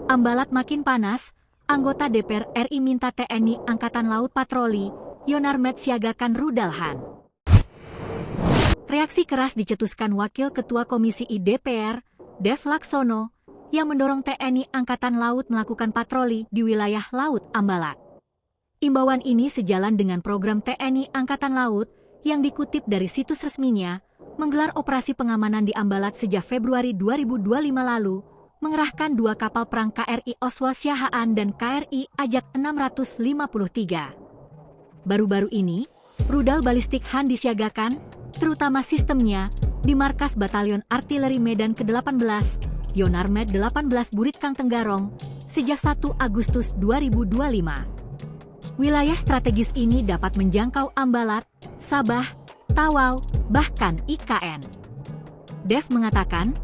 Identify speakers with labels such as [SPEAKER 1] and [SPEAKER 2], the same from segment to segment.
[SPEAKER 1] Ambalat makin panas, anggota DPR RI minta TNI Angkatan Laut patroli, Yonarmed siagakan rudal Han. Reaksi keras dicetuskan Wakil Ketua Komisi I DPR, Dev Laksono, yang mendorong TNI Angkatan Laut melakukan patroli di wilayah Laut Ambalat. Imbauan ini sejalan dengan program TNI Angkatan Laut yang dikutip dari situs resminya, menggelar operasi pengamanan di Ambalat sejak Februari 2025 lalu, mengerahkan 2 kapal perang KRI Oswald Siahaan dan KRI Ajak 653. Baru-baru ini, rudal balistik Han disiagakan, terutama sistemnya, di markas Batalion Artileri Medan ke-18, Yonarmed 18 Buritkang Tenggarong, sejak 1 Agustus 2025. Wilayah strategis ini dapat menjangkau Ambalat, Sabah, Tawau, bahkan IKN. Dev mengatakan,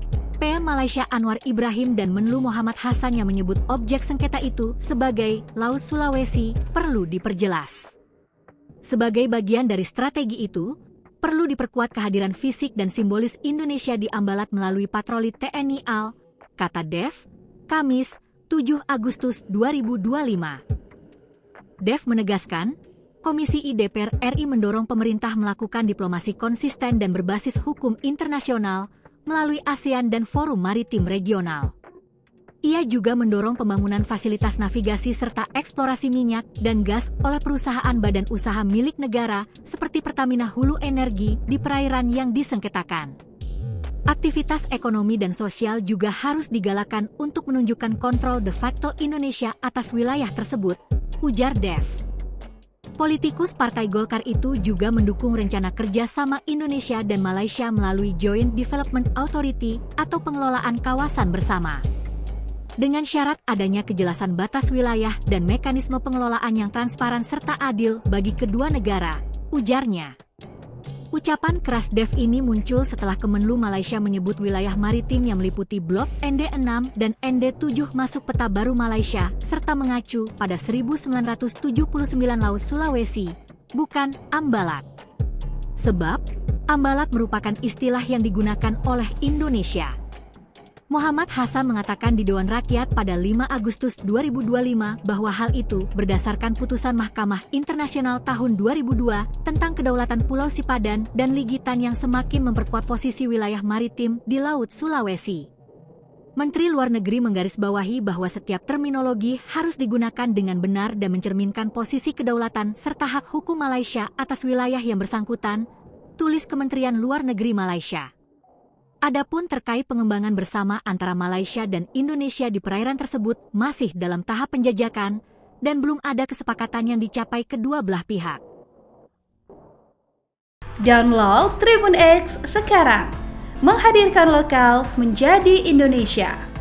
[SPEAKER 1] PM Malaysia Anwar Ibrahim dan Menlu Muhammad Hassan yang menyebut objek sengketa itu sebagai Laut Sulawesi perlu diperjelas. Sebagai bagian dari strategi itu, perlu diperkuat kehadiran fisik dan simbolis Indonesia di Ambalat melalui patroli TNI AL, kata Dev, Kamis, 7 Agustus 2025. Dev menegaskan, Komisi I DPR RI mendorong pemerintah melakukan diplomasi konsisten dan berbasis hukum internasional melalui ASEAN dan forum maritim regional. Ia juga mendorong pembangunan fasilitas navigasi serta eksplorasi minyak dan gas oleh perusahaan badan usaha milik negara seperti Pertamina Hulu Energi di perairan yang disengketakan. Aktivitas ekonomi dan sosial juga harus digalakan untuk menunjukkan kontrol de facto Indonesia atas wilayah tersebut, ujar Dev. Politikus Partai Golkar itu juga mendukung rencana kerja sama Indonesia dan Malaysia melalui Joint Development Authority atau pengelolaan kawasan bersama. Dengan syarat adanya kejelasan batas wilayah dan mekanisme pengelolaan yang transparan serta adil bagi kedua negara, ujarnya. Ucapan keras Dev ini muncul setelah Kemenlu Malaysia menyebut wilayah maritim yang meliputi blok ND6 dan ND7 masuk peta baru Malaysia, serta mengacu pada 1979 Laut Sulawesi, bukan Ambalat. Sebab, Ambalat merupakan istilah yang digunakan oleh Indonesia. Muhammad Hassan mengatakan di Dewan Rakyat pada 5 Agustus 2025 bahwa hal itu berdasarkan putusan Mahkamah Internasional tahun 2002 tentang kedaulatan Pulau Sipadan dan Ligitan yang semakin memperkuat posisi wilayah maritim di Laut Sulawesi. Menteri Luar Negeri menggarisbawahi bahwa setiap terminologi harus digunakan dengan benar dan mencerminkan posisi kedaulatan serta hak hukum Malaysia atas wilayah yang bersangkutan, tulis Kementerian Luar Negeri Malaysia. Adapun terkait pengembangan bersama antara Malaysia dan Indonesia di perairan tersebut masih dalam tahap penjajakan dan belum ada kesepakatan yang dicapai kedua belah pihak.
[SPEAKER 2] Download Tribun X sekarang, menghadirkan lokal menjadi Indonesia.